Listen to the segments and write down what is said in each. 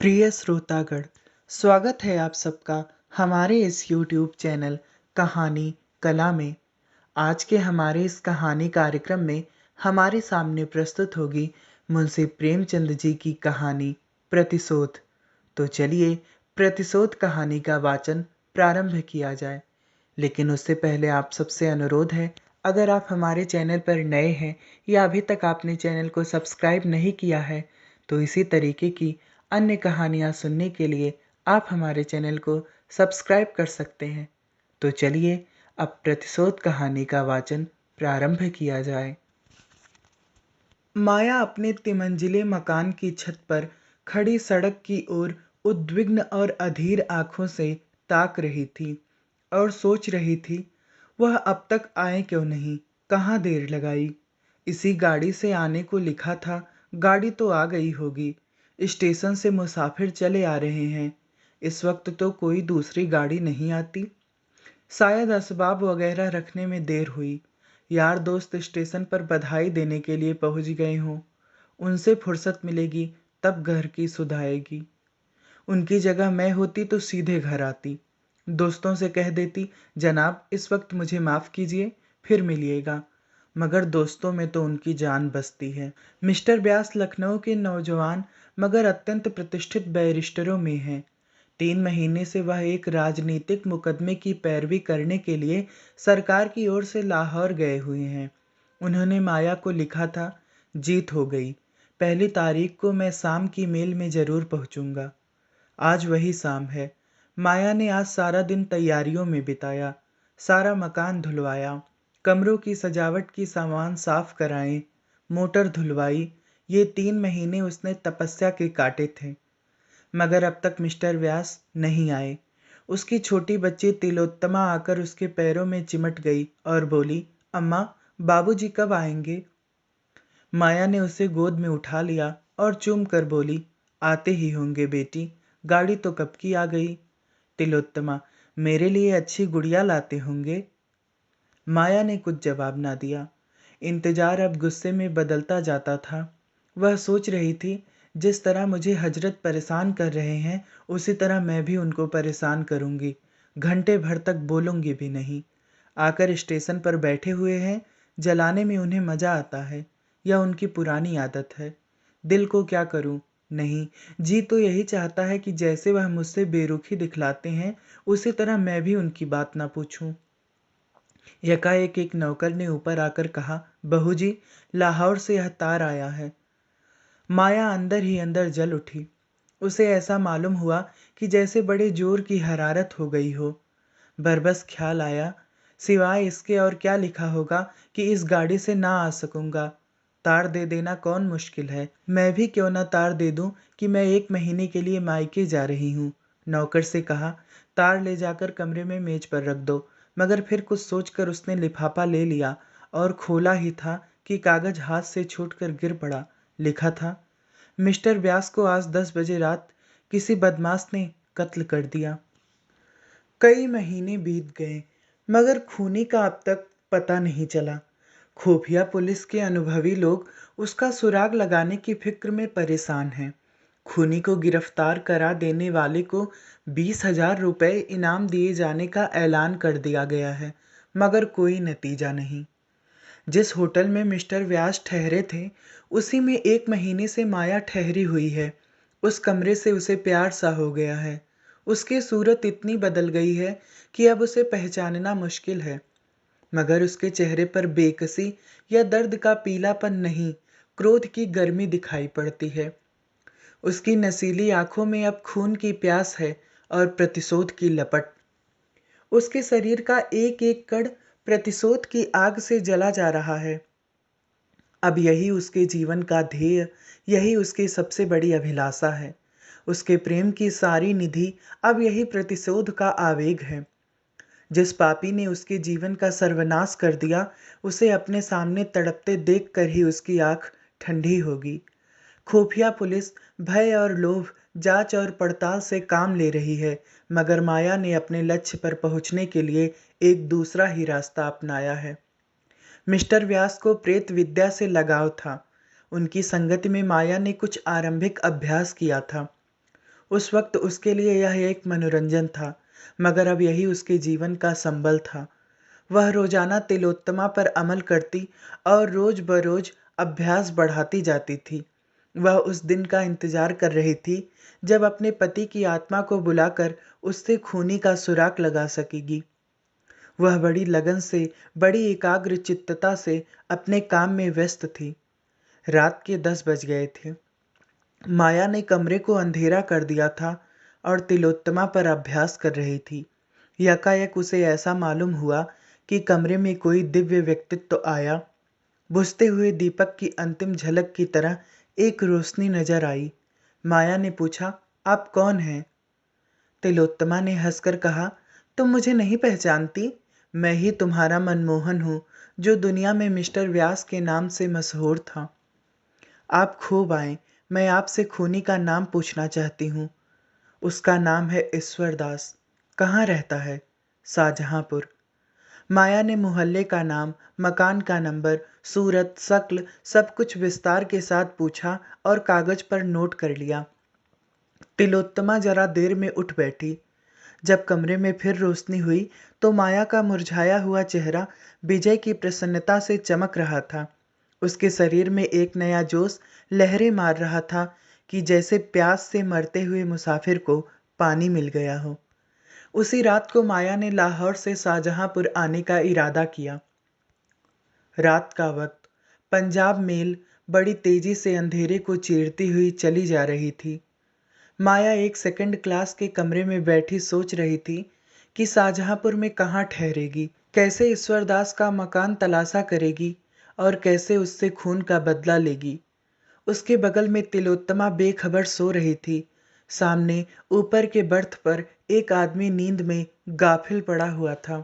प्रिय श्रोतागण, स्वागत है आप सबका हमारे इस YouTube चैनल कहानी कला में। आज के हमारे इस कहानी कार्यक्रम में हमारे सामने प्रस्तुत होगी मुंशी प्रेमचंद जी की कहानी प्रतिशोध। तो चलिए प्रतिशोध कहानी का वाचन प्रारंभ किया जाए। लेकिन उससे पहले आप सबसे अनुरोध है, अगर आप हमारे चैनल पर नए हैं या अभी तक आपने चैनल को सब्सक्राइब नहीं किया है, तो इसी तरीके की अन्य कहानियाँ सुनने के लिए आप हमारे चैनल को सब्सक्राइब कर सकते हैं। तो चलिए अब प्रतिशोध कहानी का वाचन प्रारंभ किया जाए। माया अपने तिमंजिले मकान की छत पर खड़ी सड़क की ओर उद्विग्न और अधीर आंखों से ताक रही थी और सोच रही थी, वह अब तक आए क्यों नहीं, कहाँ देर लगाई। इसी गाड़ी से आने को लिखा था, गाड़ी तो आ गई होगी। स्टेशन से मुसाफिर चले आ रहे हैं, इस वक्त तो कोई दूसरी गाड़ी नहीं आती। शायद असबाब वगैरह रखने में देर हुई। यार दोस्त स्टेशन पर बधाई देने के लिए पहुंच गए हों, उनसे फुर्सत मिलेगी तब घर की सुध आएगी। उनकी जगह मैं होती तो सीधे घर आती, दोस्तों से कह देती, जनाब इस वक्त मुझे माफ़ कीजिए, फिर मिलिएगा। मगर दोस्तों में तो उनकी जान बसती है। मिस्टर व्यास लखनऊ के नौजवान मगर अत्यंत प्रतिष्ठित बैरिस्टरों में हैं। 3 महीने से वह एक राजनीतिक मुकदमे की पैरवी करने के लिए सरकार की ओर से लाहौर गए हुए हैं। उन्होंने माया को लिखा था, जीत हो गई, 1 तारीख को मैं शाम की मेल में ज़रूर पहुंचूंगा। आज वही शाम है। माया ने आज सारा दिन तैयारियों में बिताया। सारा मकान धुलवाया, कमरों की सजावट की सामान साफ कराए, मोटर धुलवाई। ये 3 महीने उसने तपस्या के काटे थे। मगर अब तक मिस्टर व्यास नहीं आए। उसकी छोटी बच्ची तिलोत्तमा आकर उसके पैरों में चिमट गई और बोली, अम्मा बाबूजी कब आएंगे। माया ने उसे गोद में उठा लिया और चूम कर बोली, आते ही होंगे बेटी, गाड़ी तो कब की आ गई। तिलोत्तमा, मेरे लिए अच्छी गुड़िया लाते होंगे। माया ने कुछ जवाब ना दिया। इंतजार अब गुस्से में बदलता जाता था। वह सोच रही थी, जिस तरह मुझे हजरत परेशान कर रहे हैं, उसी तरह मैं भी उनको परेशान करूंगी। घंटे भर तक बोलूंगी भी नहीं। आकर स्टेशन पर बैठे हुए हैं, जलाने में उन्हें मजा आता है, यह उनकी पुरानी आदत है। दिल को क्या करूं? नहीं, जी तो यही चाहता है कि जैसे वह मुझसे बेरुखी दिखलाते हैं, उसी तरह मैं भी उनकी बात ना पूछूं। यकाएक एक नौकर ने ऊपर आकर कहा, बहू जी, लाहौर से यह तार आया है। माया अंदर ही अंदर जल उठी। उसे ऐसा मालूम हुआ कि जैसे बड़े जोर की हरारत हो गई हो। बरबस ख्याल आया, सिवाय इसके और क्या लिखा होगा कि इस गाड़ी से ना आ सकूंगा। तार दे देना कौन मुश्किल है, मैं भी क्यों ना तार दे दूं कि मैं 1 महीने के लिए मायके जा रही हूँ। नौकर से कहा, तार ले जाकर कमरे में मेज पर रख दो। मगर फिर कुछ सोचकर उसने लिफाफा ले लिया और खोला ही था कि कागज हाथ से छूटकर गिर पड़ा। लिखा था, मिस्टर व्यास को आज 10 बजे रात किसी बदमाश ने कत्ल कर दिया। कई महीने बीत गए, मगर खूनी का अब तक पता नहीं चला। खुफिया पुलिस के अनुभवी लोग उसका सुराग लगाने की फिक्र में परेशान हैं। खूनी को गिरफ्तार करा देने वाले को 20,000 रुपए इनाम दिए जाने का ऐलान कर दिया गया है, मगर कोई नतीजा नहीं। जिस होटल में मिस्टर व्यास ठहरे थे, उसी में 1 महीने से माया ठहरी हुई है। उस कमरे से उसे प्यार सा हो गया है। उसकी सूरत इतनी बदल गई है कि अब उसे पहचानना मुश्किल है। मगर उसके चेहरे पर बेकसी या दर्द का पीलापन नहीं, क्रोध की गर्मी दिखाई पड़ती है। उसकी नसीली आंखों में अब खून की प्यास है और प्रतिशोध की लपट। उसके शरीर का एक एक कण प्रतिशोध की आग से जला जा रहा है। अब यही उसके जीवन का ध्येय, यही उसकी सबसे बड़ी अभिलाषा है। उसके प्रेम की सारी निधि अब यही प्रतिशोध का आवेग है। जिस पापी ने उसके जीवन का सर्वनाश कर दिया, उसे अपने सामने तड़पते देखकर ही उसकी आंख ठंडी होगी। खुफिया पुलिस भय और लोभ, जांच और पड़ताल से काम ले रही है, मगर माया ने अपने लक्ष्य पर पहुंचने के लिए एक दूसरा ही रास्ता अपनाया है। मिस्टर व्यास को प्रेत विद्या से लगाव था। उनकी संगति में माया ने कुछ आरंभिक अभ्यास किया था। उस वक्त उसके लिए यह एक मनोरंजन था, मगर अब यही उसके जीवन का संबल था। वह रोजाना तिलोत्तमा पर अमल करती और रोज बरोज अभ्यास बढ़ाती जाती थी। वह उस दिन का इंतजार कर रही थी जब अपने पति की आत्मा को बुलाकर उससे खूनी का सुराग लगा सकेगी। वह बड़ी लगन से, बड़ी एकाग्र चित्तता से अपने काम में व्यस्त थी। रात के 10 बज गए थे। माया ने कमरे को अंधेरा कर दिया था और तिलोत्तमा पर अभ्यास कर रही थी। यकायक उसे ऐसा मालूम हुआ कि कमरे में कोई दिव्य व्यक्तित्व आया। बुझते हुए दीपक की अंतिम झलक की तरह एक रोशनी नजर आई। माया ने पूछा, आप कौन हैं? तिलोत्तमा ने हंसकर कहा, तुम मुझे नहीं पहचानती? मैं ही तुम्हारा मनमोहन हूँ, जो दुनिया में मिस्टर व्यास के नाम से मशहूर था। आप खूब आए। मैं आपसे खूनी का नाम पूछना चाहती हूँ। उसका नाम है ईश्वर दास। कहाँ रहता है? शाहजहांपुर। माया ने मोहल्ले का नाम, मकान का नंबर, सूरत, शक्ल सब कुछ विस्तार के साथ पूछा और कागज पर नोट कर लिया। तिलोत्तमा जरा देर में उठ बैठी। जब कमरे में फिर रोशनी हुई तो माया का मुरझाया हुआ चेहरा विजय की प्रसन्नता से चमक रहा था। उसके शरीर में एक नया जोश लहरें मार रहा था कि जैसे प्यास से मरते हुए मुसाफिर को पानी मिल गया हो। उसी रात को माया ने लाहौर से शाहजहांपुर आने का इरादा किया। रात का वक्त। पंजाब मेल बड़ी तेजी से अंधेरे को चीरती हुई चली जा रही थी। माया एक सेकंड क्लास के कमरे में बैठी सोच रही थी कि शाहजहांपुर में कहाँ ठहरेगी, कैसे ईश्वरदास का मकान तलाशा करेगी और कैसे उससे खून का बदला लेगी। उसके बगल में तिलोत्तमा बेखबर सो रही थी। सामने ऊपर के बर्थ पर एक आदमी नींद में गाफिल पड़ा हुआ था।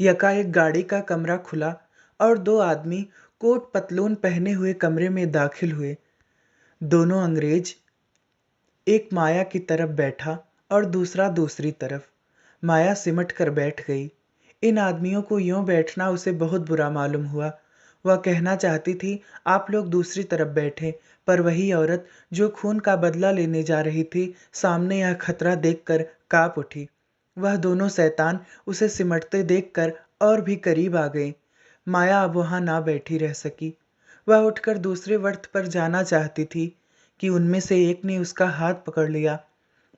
यकाएक गाड़ी का कमरा खुला और दो आदमी कोट पतलून पहने हुए कमरे में दाखिल हुए। दोनों अंग्रेज। एक माया की तरफ बैठा और दूसरा दूसरी तरफ। माया सिमट कर बैठ गई। इन आदमियों को यूं बैठना उसे बहुत बुरा मालूम हुआ। वह कहना चाहती थी, आप लोग दूसरी तरफ बैठे, पर वही औरत जो खून का बदला लेने जा रही थी, सामने यह खतरा देखकर कांप उठी। वह दोनों शैतान उसे सिमटते देखकर और भी करीब आ गए। माया अब वहां ना बैठी रह सकी। वह उठकर दूसरे वर्थ पर जाना चाहती थी कि उनमें से एक ने उसका हाथ पकड़ लिया।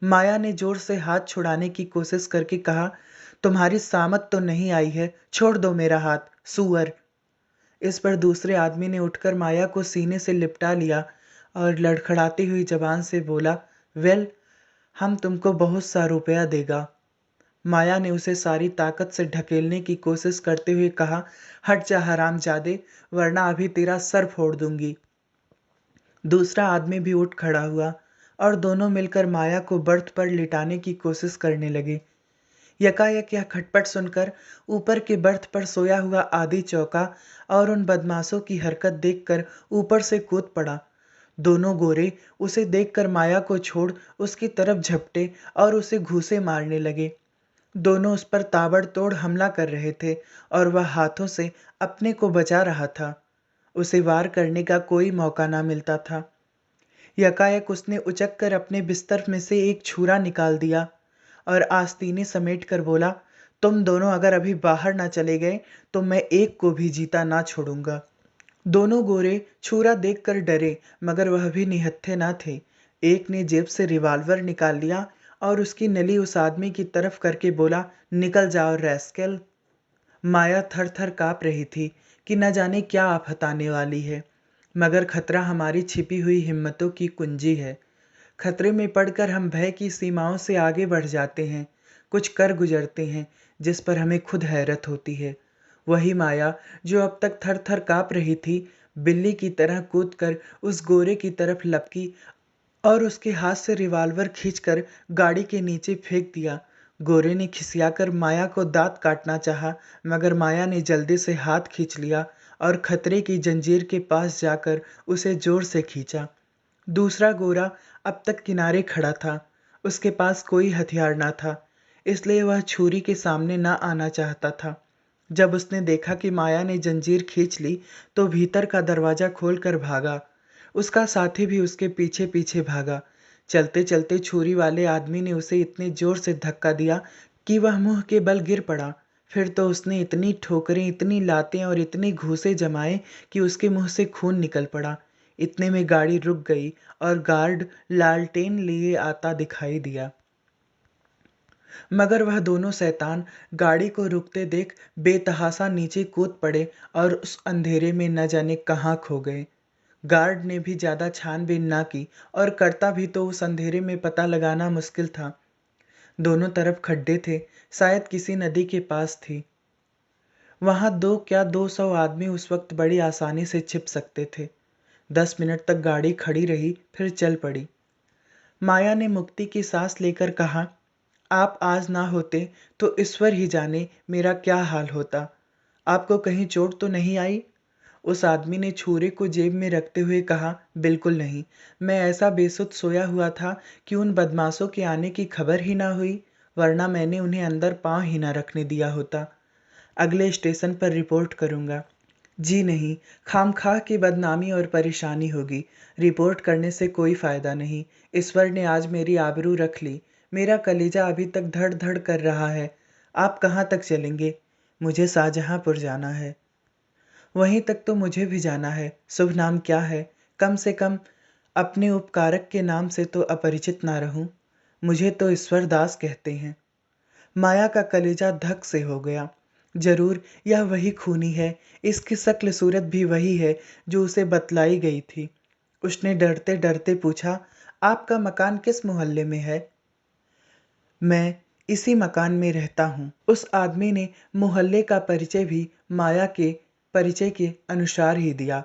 माया ने जोर से हाथ छुड़ाने की कोशिश करके कहा, तुम्हारी सामत तो नहीं आई है, छोड़ दो मेरा हाथ, सुअर। इस पर दूसरे आदमी ने उठकर माया को सीने से लिपटा लिया और लड़खड़ाती हुई जबान से बोला, वेल, हम तुमको बहुत सा रुपया देगा। माया ने उसे सारी ताकत से ढकेलने की कोशिश करते हुए कहा, हट जा हरामजादे, वरना अभी तेरा सर फोड़ दूंगी। दूसरा आदमी भी उठ खड़ा हुआ और दोनों मिलकर माया को बर्थ पर लिटाने की कोशिश करने लगे। यकायक यह खटपट सुनकर ऊपर के बर्थ पर सोया हुआ आदि चौका और उन बदमाशों की हरकत देखकर ऊपर से कूद पड़ा। दोनों गोरे उसे देखकर माया को छोड़ उसकी तरफ झपटे और उसे घूंसे मारने लगे। दोनों उस पर ताबड़तोड़ हमला कर रहे थे और वह हाथों से अपने को बचा रहा था। उसे वार करने का कोई मौका ना मिलता था। यकायक उसने उचक कर अपने बिस्तर में से एक छुरा निकाल दिया और आस्तीने समेट कर बोला, तुम दोनों अगर अभी बाहर ना चले गए तो मैं एक को भी जीता ना छोड़ूंगा। दोनों गोरे छुरा देखकर डरे, मगर वह भी निहत्थे ना थे। एक ने जेब से रिवॉल्वर निकाल लिया और उसकी नली उस आदमी की तरफ करके बोला, निकल जाओ रैस्केल। माया थर थर काँप रही थी कि न जाने क्या आफत आने वाली है, मगर खतरा हमारी छिपी हुई हिम्मतों की कुंजी है। खतरे में पड़कर हम भय की सीमाओं से आगे बढ़ जाते हैं, कुछ कर गुजरते हैं जिस पर हमें खुद हैरत होती है। वही माया जो अब तक थर थर काँप रही थी, बिल्ली की तरह कूदकर उस गोरे की तरफ लपकी और उसके हाथ से रिवॉल्वर खींचकर गाड़ी के नीचे फेंक दिया। गोरे ने खिसियाकर माया को दांत काटना चाहा, मगर माया ने जल्दी से हाथ खींच लिया और खतरे की जंजीर के पास जाकर उसे जोर से खींचा। दूसरा गोरा अब तक किनारे खड़ा था। उसके पास कोई हथियार ना था, इसलिए वह छुरी के सामने ना आना चाहता था। जब उसने देखा कि माया ने जंजीर खींच ली तो भीतर का दरवाजा खोलकर भागा। उसका साथी भी उसके पीछे पीछे भागा। चलते चलते छुरी वाले आदमी ने उसे इतने जोर से धक्का दिया कि वह मुंह के बल गिर पड़ा। फिर तो उसने इतनी ठोकरें, इतनी लातें और इतने घूंसे जमाए कि उसके मुंह से खून निकल पड़ा। इतने में गाड़ी रुक गई और गार्ड लालटेन लिए आता दिखाई दिया। मगर वह दोनों शैतान गाड़ी को रुकते देख बेतहाशा नीचे कूद पड़े और उस अंधेरे में न जाने कहाँ खो गए। गार्ड ने भी ज्यादा छानबीन ना की, और करता भी तो उस अंधेरे में पता लगाना मुश्किल था। दोनों तरफ खड्डे थे, शायद किसी नदी के पास थी। वहां 200 आदमी उस वक्त बड़ी आसानी से छिप सकते थे। 10 मिनट तक गाड़ी खड़ी रही, फिर चल पड़ी। माया ने मुक्ति की सांस लेकर कहा, आप आज ना होते तो ईश्वर ही जाने मेरा क्या हाल होता। आपको कहीं चोट तो नहीं आई? उस आदमी ने छुरे को जेब में रखते हुए कहा, बिल्कुल नहीं। मैं ऐसा बेसुध सोया हुआ था कि उन बदमाशों के आने की खबर ही ना हुई, वरना मैंने उन्हें अंदर पांव ही ना रखने दिया होता। अगले स्टेशन पर रिपोर्ट करूंगा। जी नहीं, खामखा की बदनामी और परेशानी होगी। रिपोर्ट करने से कोई फायदा नहीं। ईश्वर ने आज मेरी आबरू रख ली। मेरा कलेजा अभी तक धड़ धड़ कर रहा है। आप कहाँ तक चलेंगे? मुझे शाहजहांपुर जाना है। वहीं तक तो मुझे भी जाना है। शुभ नाम क्या है? कम से कम अपने उपकारक के नाम से तो अपरिचित ना रहूं। मुझे तो ईश्वर दास कहते हैं। माया का कलेजा धक से हो गया। जरूर यह वही खूनी है। इसकी शक्ल सूरत भी वही है जो उसे बतलाई गई थी। उसने डरते डरते पूछा, आपका मकान किस मोहल्ले में है? मैं इसी मकान में रहता हूँ। उस आदमी ने मोहल्ले का परिचय भी माया के परिचय के अनुसार ही दिया।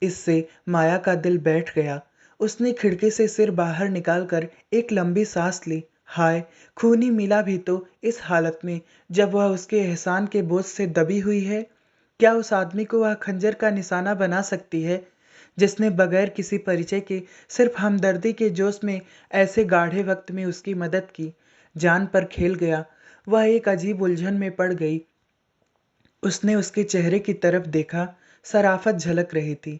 इससे माया का दिल बैठ गया। उसने खिड़की से सिर बाहर निकालकर एक लंबी सांस ली। हाय, खूनी मिला भी तो इस हालत में, जब वह उसके एहसान के बोझ से दबी हुई है। क्या उस आदमी को वह खंजर का निशाना बना सकती है, जिसने बगैर किसी परिचय के, सिर्फ हमदर्दी के जोश में ऐसे गाढ़े वक्त में उसकी मदद की? जान पर खेल गया। वह एक अजीब उलझन में पड़ गई। उसने उसके चेहरे की तरफ देखा। शराफत झलक रही थी।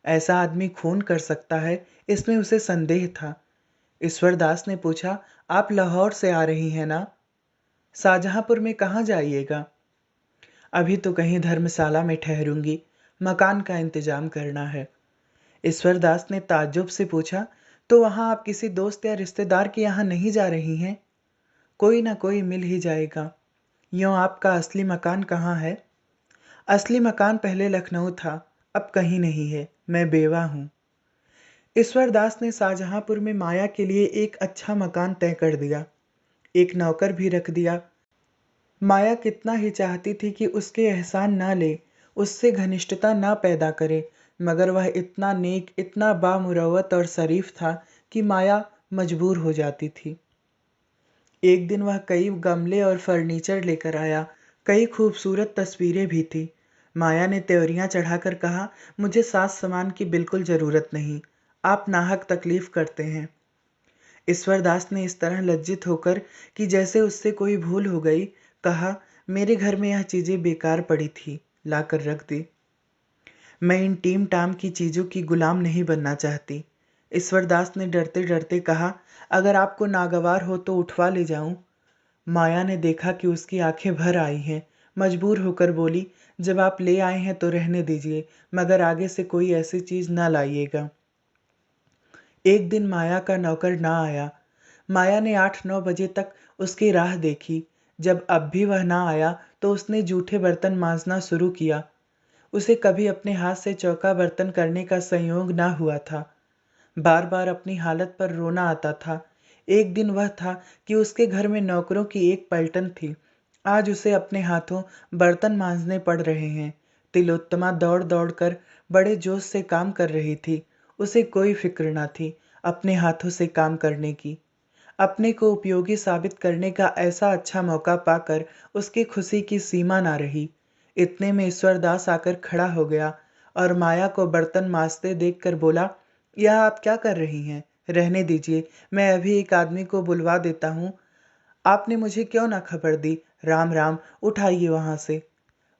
ऐसा आदमी खून कर सकता है, इसमें उसे संदेह था। ईश्वर दास ने पूछा, आप लाहौर से आ रही हैं ना? शाहजहांपुर में कहाँ जाइएगा? अभी तो कहीं धर्मशाला में ठहरूंगी। मकान का इंतजाम करना है। ईश्वर दास ने ताज्जुब से पूछा, तो वहां आप किसी दोस्त या रिश्तेदार के यहाँ नहीं जा रही हैं? कोई ना कोई मिल ही जाएगा। यूं आपका असली मकान कहाँ है? असली मकान पहले लखनऊ था, अब कहीं नहीं है। मैं बेवा हूँ। ईश्वर दास ने शाहजहांपुर में माया के लिए एक अच्छा मकान तय कर दिया। एक नौकर भी रख दिया। माया कितना ही चाहती थी कि उसके एहसान ना ले, उससे घनिष्ठता ना पैदा करे, मगर वह इतना नेक, इतना बामुरवत और शरीफ था कि माया मजबूर हो जाती थी। एक दिन वह कई गमले और फर्नीचर लेकर आया। कई खूबसूरत तस्वीरें भी थी। माया ने त्योरियां चढ़ाकर कहा, मुझे साज सामान की बिल्कुल जरूरत नहीं। आप नाहक तकलीफ करते हैं। ईश्वर दास ने इस तरह लज्जित होकर कि जैसे उससे कोई भूल हो गई, कहा, मेरे घर में यह चीजें बेकार पड़ी थी, लाकर रख दी। मैं इन टीम टाम की चीजों की गुलाम नहीं बनना चाहती। ईश्वर दास ने डरते डरते कहा, अगर आपको नागवार हो तो उठवा ले जाऊं। माया ने देखा कि उसकी आंखें भर आई हैं। मजबूर होकर बोली, जब आप ले आए हैं तो रहने दीजिए, मगर आगे से कोई ऐसी चीज ना लाइएगा। एक दिन माया का नौकर ना आया। माया ने 8-9 बजे तक उसकी राह देखी। जब अब भी वह ना आया तो उसने जूठे बर्तन मांजना शुरू किया। उसे कभी अपने हाथ से चौका बर्तन करने का संयोग ना हुआ था। बार बार अपनी हालत पर रोना आता था। एक दिन वह था कि उसके घर में नौकरों की एक पलटन थी। आज उसे अपने हाथों बर्तन मांजने पड़ रहे हैं। तिलोत्तमा दौड़ दौड़ कर बड़े जोश से काम कर रही थी। उसे कोई फिक्र ना थी अपने हाथों से काम करने की। अपने को उपयोगी साबित करने का ऐसा अच्छा मौका पाकर उसकी खुशी की सीमा ना रही। इतने में ईश्वर दास आकर खड़ा हो गया और माया को बर्तन मांजते देखकर बोला, यह आप क्या कर रही हैं? रहने दीजिए, मैं अभी एक आदमी को बुलवा देता हूँ। आपने मुझे क्यों ना खबर दी? राम राम, उठाइए वहां से।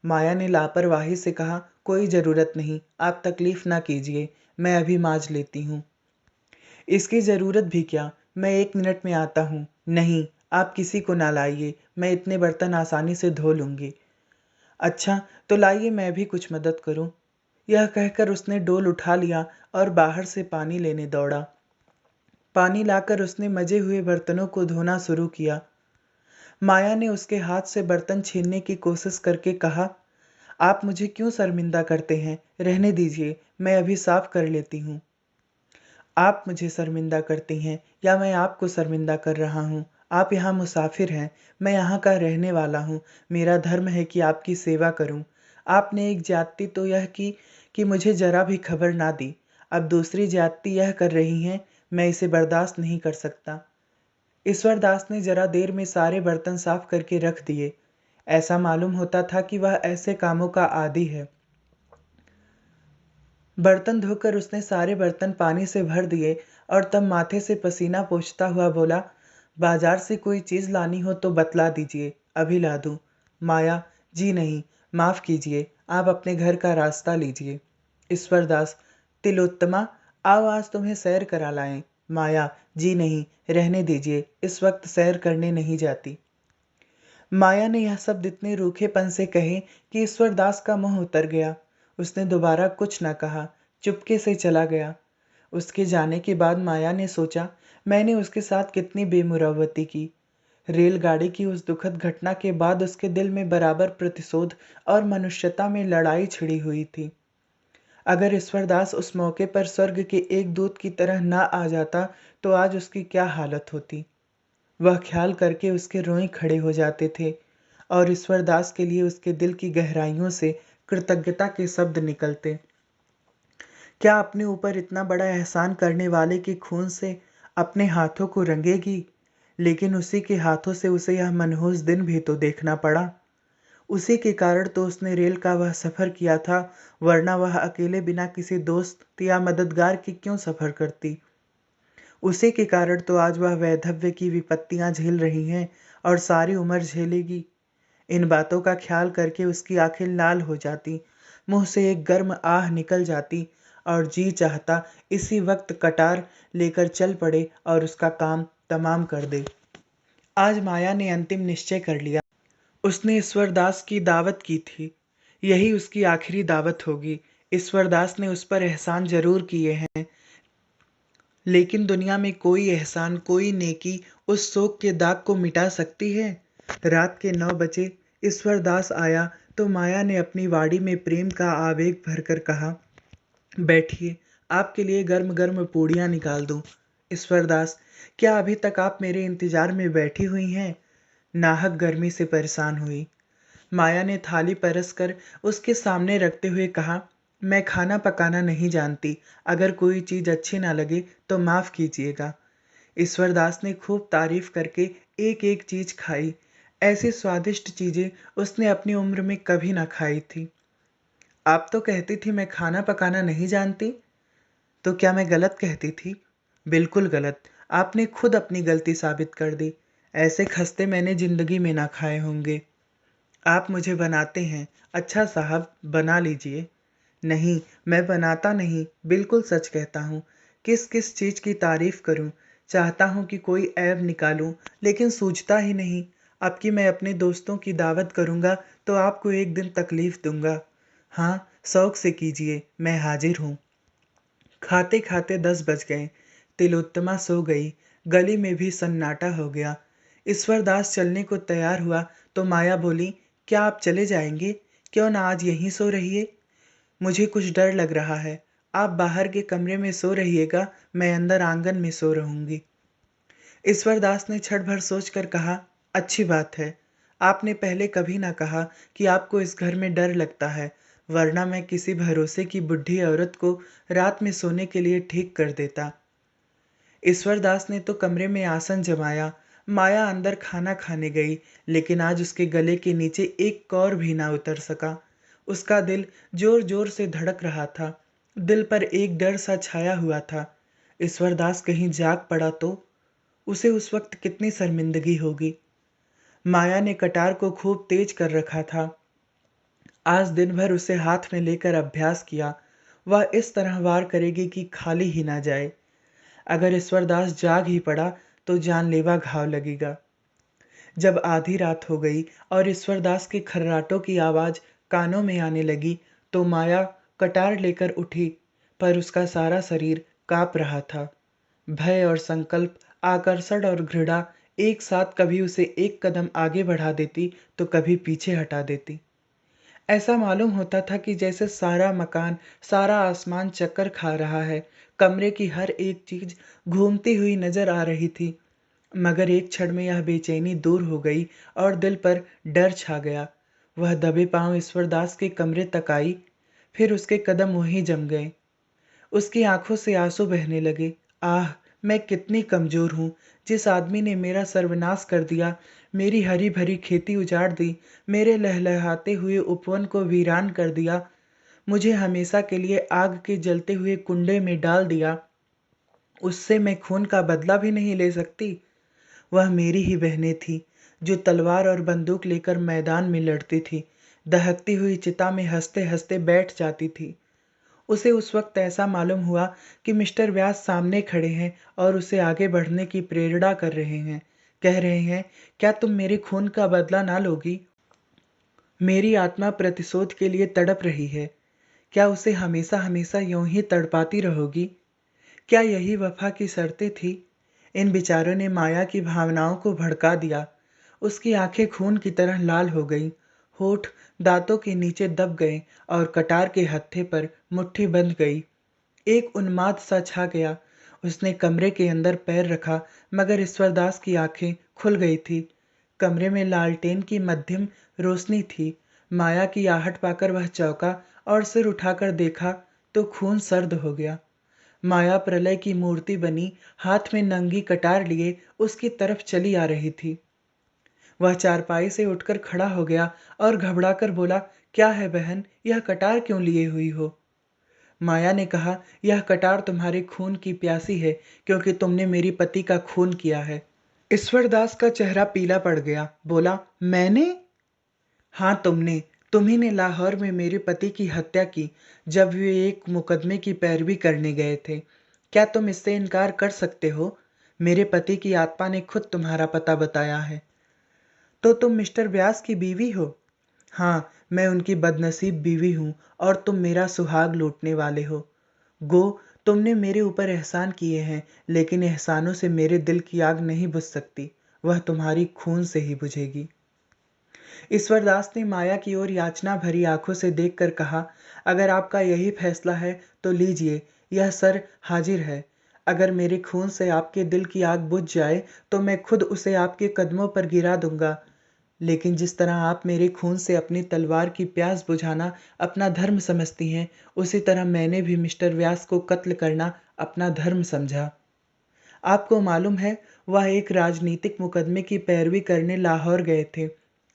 माया ने लापरवाही से कहा, कोई जरूरत नहीं, आप तकलीफ ना कीजिए, मैं अभी मांज लेती हूँ। इसकी जरूरत भी क्या? मैं 1 मिनट में आता हूँ। नहीं, आप किसी को ना लाइए, मैं इतने बर्तन आसानी से धो लूँगी। अच्छा, तो लाइए मैं भी कुछ मदद करूँ। यह कहकर उसने डोल उठा लिया और बाहर से पानी लेने दौड़ा। पानी लाकर उसने मजे हुए बर्तनों को धोना शुरू किया। माया ने उसके हाथ से बर्तन छीनने की कोशिश करके कहा, आप मुझे क्यों शर्मिंदा करते हैं? रहने दीजिए, मैं अभी साफ कर लेती हूँ। आप मुझे शर्मिंदा करती हैं या मैं आपको शर्मिंदा कर रहा हूँ? आप यहाँ मुसाफिर हैं, मैं यहाँ का रहने वाला हूँ। मेरा धर्म है कि आपकी सेवा करूँ। आपने एक ज्यादती तो यह की कि मुझे जरा भी खबर ना दी। अब दूसरी ज्यादती यह कर रही हैं, मैं इसे बर्दाश्त नहीं कर सकता। ईश्वर दास ने जरा देर में सारे बर्तन साफ करके रख दिए। ऐसा मालूम होता था कि वह ऐसे कामों का आदी है। बर्तन धोकर उसने सारे बर्तन पानी से भर दिए और तब माथे से पसीना पोंछता हुआ बोला, बाजार से कोई चीज लानी हो तो बतला दीजिए, अभी ला दूं। माया, जी नहीं, माफ कीजिए, आप अपने घर का रास्ता लीजिए। ईश्वरदास, तिलोत्तमा, आओ आज तुम्हें सैर करा लाएं। माया, जी नहीं, रहने दीजिए, इस वक्त सैर करने नहीं जाती। माया ने यह शब्द इतने रूखेपन से कहे कि ईश्वरदास का मुंह उतर गया। उसने दोबारा कुछ न कहा, चुपके से चला गया। उसके जाने के बाद माया ने सोचा, मैंने उसके साथ कितनी बेमुरव्वती की। रेलगाड़ी की उस दुखद घटना के बाद उसके दिल में बराबर प्रतिशोध और मनुष्यता में लड़ाई छिड़ी हुई थी। अगर ईश्वरदास उस मौके पर स्वर्ग के एक दूत की तरह न आ जाता तो आज उसकी क्या हालत होती। वह ख्याल करके उसके रोएं खड़े हो जाते थे और ईश्वरदास के लिए उसके दिल की गहराइयों से कृतज्ञता के शब्द निकलते। क्या अपने ऊपर इतना बड़ा एहसान करने वाले के खून से अपने हाथों को रंगेगी? लेकिन उसी के हाथों से उसे यह मनहूस दिन भी तो देखना पड़ा। उसी के कारण तो उसने रेल का वह सफर किया था, वरना वह अकेले बिना किसी दोस्त या मददगार के क्यों सफर करती। उसी के कारण तो आज वह वैधव्य की विपत्तियां झेल रही हैं और सारी उम्र झेलेगी। इन बातों का ख्याल करके उसकी आंखें लाल हो जाती, मुंह से एक गर्म आह निकल जाती और जी चाहता इसी वक्त कटार लेकर चल पड़े और उसका काम तमाम कर दे। आज माया ने अंतिम निश्चय कर लिया। उसने ईश्वरदास की दावत की थी, यही उसकी आखिरी दावत होगी। ईश्वरदास ने उस पर एहसान जरूर किए हैं, लेकिन दुनिया में कोई एहसान, कोई नेकी उस शोक के दाग को मिटा सकती है। रात के 9 बजे ईश्वरदास आया तो माया ने अपनी वाड़ी में प्रेम का आवेग भरकर कहा, बैठिए, आपके लिए गर्म गर्म पूड़ियाँ निकाल दूं। ईश्वरदास, क्या अभी तक आप मेरे इंतजार में बैठी हुई हैं? नाहक गर्मी से परेशान हुई। माया ने थाली परस कर उसके सामने रखते हुए कहा, मैं खाना पकाना नहीं जानती, अगर कोई चीज अच्छी ना लगे तो माफ कीजिएगा। ईश्वरदास ने खूब तारीफ करके एक एक चीज खाई। ऐसी स्वादिष्ट चीजें उसने अपनी उम्र में कभी ना खाई थी। आप तो कहती थी मैं खाना पकाना नहीं जानती, तो क्या मैं गलत कहती थी? बिल्कुल गलत। आपने खुद अपनी गलती साबित कर दी। ऐसे खस्ते मैंने जिंदगी में ना खाए होंगे। आप मुझे बनाते हैं। अच्छा साहब, बना लीजिए। नहीं, मैं बनाता नहीं, बिल्कुल सच कहता हूँ। किस किस चीज की तारीफ करूँ? चाहता हूँ कि कोई ऐब निकालूं, लेकिन सूझता ही नहीं। अब कि मैं अपने दोस्तों की दावत करूँगा तो आपको एक दिन तकलीफ दूंगा। हाँ, शौक से कीजिए, मैं हाजिर हूँ। खाते खाते 10 बज गए। तिलोत्तमा सो गई। गली में भी सन्नाटा हो गया। ईश्वरदास चलने को तैयार हुआ तो माया बोली, क्या आप चले जाएंगे? क्यों ना आज यहीं सो रहिए? मुझे कुछ डर लग रहा है। आप बाहर के कमरे में सो रहिएगा, मैं अंदर आंगन में सो रहूंगी। ईश्वरदास ने क्षण भर सोचकर कहा, अच्छी बात है। आपने पहले कभी ना कहा कि आपको इस घर में डर लगता है, वरना मैं किसी भरोसे की बुढ़ी औरत को रात में सोने के लिए ठीक कर देता। ईश्वरदास ने तो कमरे में आसन जमाया। माया अंदर खाना खाने गई, लेकिन आज उसके गले के नीचे एक कौर भी ना उतर सका। उसका दिल जोर जोर से धड़क रहा था। दिल पर एक डर सा छाया हुआ था। ईश्वरदास कहीं जाग पड़ा तो उसे उस वक्त कितनी शर्मिंदगी होगी। माया ने कटार को खूब तेज कर रखा था। आज दिन भर उसे हाथ में लेकर अभ्यास किया। वह इस तरह वार करेगी कि खाली ही ना जाए। अगर ईश्वरदास जाग ही पड़ा तो जानलेवा घाव लगेगा। जब आधी रात हो गई और ईश्वरदास के खर्राटों की आवाज कानों में आने लगी तो माया कटार लेकर उठी, पर उसका सारा शरीर कांप रहा था। भय और संकल्प, आकर्षण और घृणा एक साथ कभी उसे एक कदम आगे बढ़ा देती तो कभी पीछे हटा देती। ऐसा मालूम होता था कि जैसे सारा मकान, सारा आसमान चक्कर खा रहा है। कमरे की हर एक चीज घूमती हुई नजर आ रही थी। मगर एक क्षण में यह बेचैनी दूर हो गई और दिल पर डर छा गया। वह दबे पांव ईश्वरदास के कमरे तक आई, फिर उसके कदम वहीं जम गए। उसकी आंखों से आंसू बहने लगे। आह! मैं कितनी कमजोर हूँ! जिस आदमी ने मेरा सर्वनाश कर दिया, मेरी हरी भरी खेती उजाड़ दी, मेरे लहलहाते हुए उपवन को वीरान कर दिया, मुझे हमेशा के लिए आग के जलते हुए कुंडे में डाल दिया, उससे मैं खून का बदला भी नहीं ले सकती। वह मेरी ही बहनें थीं, जो तलवार और बंदूक लेकर मैदान में लड़ती थीं, दहकती हुई चिता में हंसते-हंसते बैठ जाती थीं। उसे उस वक्त ऐसा मालूम हुआ कि मिस्टर व्यास सामने खड़े हैं और उसे आगे बढ़ने की प्रेरणा कर रहे हैं। कह रहे हैं, क्या तुम मेरे खून का बदला ना लोगी? मेरी आत्मा प्रतिशोध के लिए तड़प रही है। क्या उसे हमेशा हमेशा यूं ही तड़पाती रहोगी? क्या यही वफा की शर्तें थी? इन विचारों ने माया की भावनाओं को भड़का दिया। उसकी आंखें खून की तरह लाल हो गईं, होठ दांतों के नीचे दब गए और कटार के हत्थे पर मुट्ठी बंध गई। एक उन्माद सा छा गया। उसने कमरे के अंदर पैर रखा, मगर ईश्वरदास की आंखें खुल गई थी। कमरे में लालटेन की मध्यम रोशनी थी। माया की आहट पाकर वह चौंका और सिर उठाकर देखा तो खून सर्द हो गया। माया प्रलय की मूर्ति बनी, हाथ में नंगी कटार लिए उसकी तरफ चली आ रही थी। वह चारपाई से उठकर खड़ा हो गया और घबराकर बोला, क्या है बहन, यह कटार क्यों लिए हुई हो? माया ने कहा, यह कटार तुम्हारे खून की प्यासी है, क्योंकि तुमने मेरी पति का खून किया है। ईश्वरदास का चेहरा पीला पड़ गया। बोला, मैंने? हाँ, तुमने। तुम्ही ने लाहौर में मेरे पति की हत्या की, जब वे एक मुकदमे की पैरवी करने गए थे। क्या तुम इससे इनकार कर सकते हो? मेरे पति की आत्मा ने खुद तुम्हारा पता बताया है। तो तुम मिस्टर व्यास की बीवी हो? हाँ, मैं उनकी बदनसीब बीवी हूँ और तुम मेरा सुहाग लूटने वाले हो। गो, तुमने मेरे ऊपर एहसान किए हैं, लेकिन एहसानों से मेरे दिल की आग नहीं बुझ सकती। वह तुम्हारी खून से ही बुझेगी। ईश्वरदास ने माया की ओर याचना भरी आंखों से देखकर कहा, अगर आपका यही फैसला है तो लीजिए, यह सर हाजिर है। अगर मेरे खून से आपके दिल की आग बुझ जाए तो मैं खुद उसे आपके कदमों पर गिरा दूंगा। लेकिन जिस तरह आप मेरे खून से अपनी तलवार की प्यास बुझाना अपना धर्म समझती हैं, उसी तरह मैंने भी मिस्टर व्यास को कत्ल करना अपना धर्म समझा। आपको मालूम है, वह एक राजनीतिक मुकदमे की पैरवी करने लाहौर गए थे,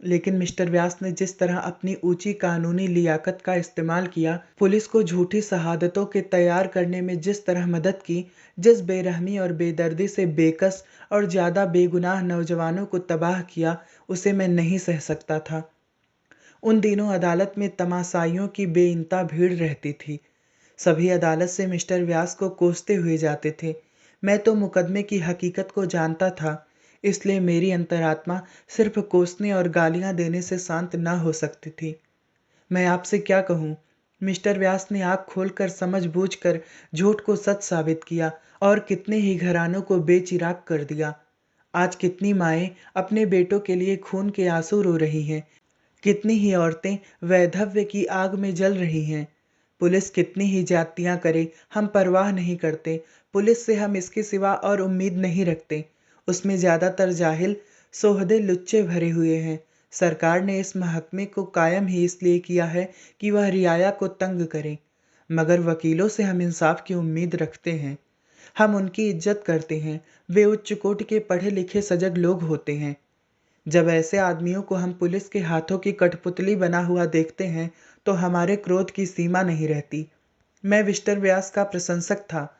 लेकिन मिस्टर व्यास ने जिस तरह अपनी ऊंची कानूनी लियाकत का इस्तेमाल किया, पुलिस को झूठी शहादतों के तैयार करने में जिस तरह मदद की, जिस बेरहमी और बेदर्दी से बेकस और ज्यादा बेगुनाह नौजवानों को तबाह किया, उसे मैं नहीं सह सकता था। उन दिनों अदालत में तमाशाइयों की बेइंता भीड़ रहती थी। सभी अदालत से मिस्टर व्यास को कोसते हुए जाते थे। मैं तो मुकदमे की हकीकत को जानता था, इसलिए मेरी अंतरात्मा सिर्फ कोसने और गालियां देने से शांत न हो सकती थी। मैं आपसे क्या कहूँ, मिस्टर व्यास ने आँख खोलकर समझ-बूझकर झूठ को सच साबित किया और कितने ही घरानों को बेचिराग कर दिया। आज कितनी माएँ अपने बेटों के लिए खून के आंसू रो रही हैं, कितनी ही औरतें वैधव्य की आग में जल रही हैं। पुलिस कितनी ही जातियाँ करे, हम परवाह नहीं करते। पुलिस से हम इसके सिवा और उम्मीद नहीं रखते। उसमें ज़्यादातर जाहिल, सोहदे लुच्चे भरे हुए हैं। सरकार ने इस महकमे को कायम ही इसलिए किया है कि वह रियाया को तंग करे। मगर वकीलों से हम इंसाफ की उम्मीद रखते हैं। हम उनकी इज्जत करते हैं। वे उच्च कोटि के पढ़े लिखे सजग लोग होते हैं। जब ऐसे आदमियों को हम पुलिस के हाथों की कठपुतली बना हुआ देखते हैं तो हमारे क्रोध की सीमा नहीं रहती। मैं मिस्टर व्यास का प्रशंसक था,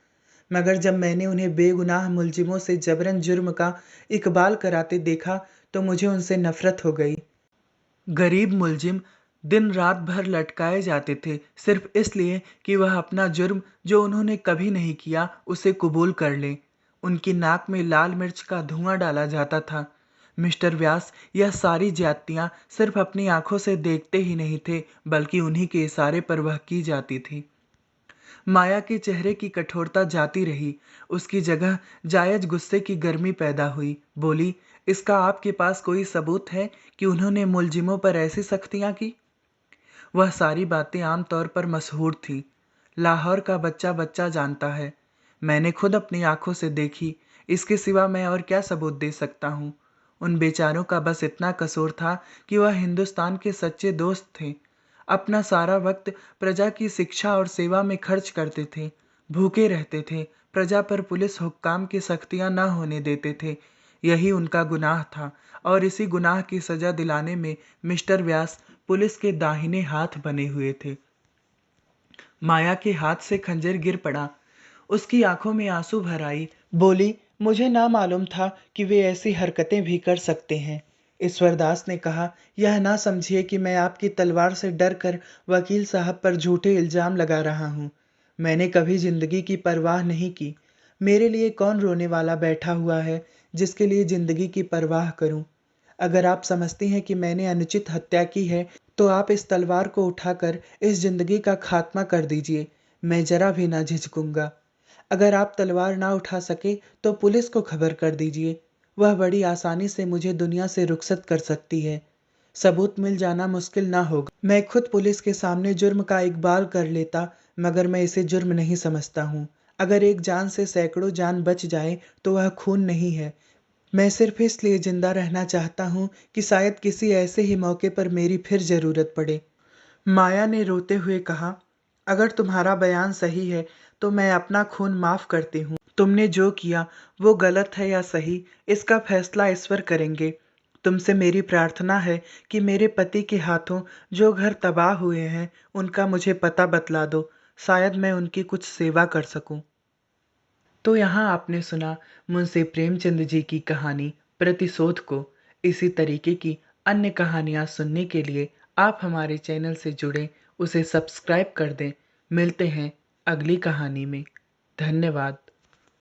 मगर जब मैंने उन्हें बेगुनाह मुलजिमों से जबरन जुर्म का इकबाल कराते देखा तो मुझे उनसे नफरत हो गई। गरीब मुलजिम दिन रात भर लटकाए जाते थे, सिर्फ इसलिए कि वह अपना जुर्म, जो उन्होंने कभी नहीं किया, उसे कबूल कर लें। उनकी नाक में लाल मिर्च का धुआं डाला जाता था। मिस्टर व्यास यह सारी ज्यादतियां सिर्फ अपनी आंखों से देखते ही नहीं थे, बल्कि उन्हीं के इशारे पर वह की जाती थी। माया के चेहरे की कठोरता जाती रही। उसकी जगह जायज गुस्से की गर्मी पैदा हुई। बोली, इसका आपके पास कोई सबूत है कि उन्होंने मुलजिमों पर ऐसी सख्तियां की? वह सारी बातें आमतौर पर मशहूर थी। लाहौर का बच्चा बच्चा जानता है। मैंने खुद अपनी आंखों से देखी। इसके सिवा मैं और क्या सबूत दे सकता हूँ? उन बेचारों का बस इतना कसूर था कि वह हिंदुस्तान के सच्चे दोस्त थे। अपना सारा वक्त प्रजा की शिक्षा और सेवा में खर्च करते थे। भूखे रहते थे। प्रजा पर पुलिस हुक्काम की सख्तियां न होने देते थे। यही उनका गुनाह था, और इसी गुनाह की सजा दिलाने में मिस्टर व्यास पुलिस के दाहिने हाथ बने हुए थे। माया के हाथ से खंजर गिर पड़ा। उसकी आंखों में आंसू भर आई। बोली, मुझे ना मालूम था कि वे ऐसी हरकतें भी कर सकते हैं। ईश्वरदास ने कहा, यह ना समझिए कि मैं आपकी तलवार से डर कर वकील साहब पर झूठे इल्जाम लगा रहा हूँ। मैंने कभी जिंदगी की परवाह नहीं की। मेरे लिए कौन रोने वाला बैठा हुआ है जिसके लिए जिंदगी की परवाह करूं? अगर आप समझती हैं कि मैंने अनुचित हत्या की है, तो आप इस तलवार को उठाकर इस जिंदगी का खात्मा कर दीजिए। मैं जरा भी ना झिझकूंगा। अगर आप तलवार ना उठा सके तो पुलिस को खबर कर दीजिए। वह बड़ी आसानी से मुझे दुनिया से रुखसत कर सकती है। सबूत मिल जाना मुश्किल ना होगा। मैं खुद पुलिस के सामने जुर्म का इकबाल कर लेता, मगर मैं इसे जुर्म नहीं समझता हूँ। अगर एक जान से सैकड़ों जान बच जाए तो वह खून नहीं है। मैं सिर्फ इसलिए जिंदा रहना चाहता हूँ कि शायद किसी ऐसे ही मौके पर मेरी फिर जरूरत पड़े। माया ने रोते हुए कहा, अगर तुम्हारा बयान सही है तो मैं अपना खून माफ करती हूँ। तुमने जो किया वो गलत है या सही, इसका फैसला ईश्वर करेंगे। तुमसे मेरी प्रार्थना है कि मेरे पति के हाथों जो घर तबाह हुए हैं उनका मुझे पता बतला दो। शायद मैं उनकी कुछ सेवा कर सकूं। तो यहाँ आपने सुना मुंशी प्रेमचंद जी की कहानी प्रतिशोध को। इसी तरीके की अन्य कहानियाँ सुनने के लिए आप हमारे चैनल से जुड़ें, उसे सब्सक्राइब कर दें। मिलते हैं अगली कहानी में। धन्यवाद।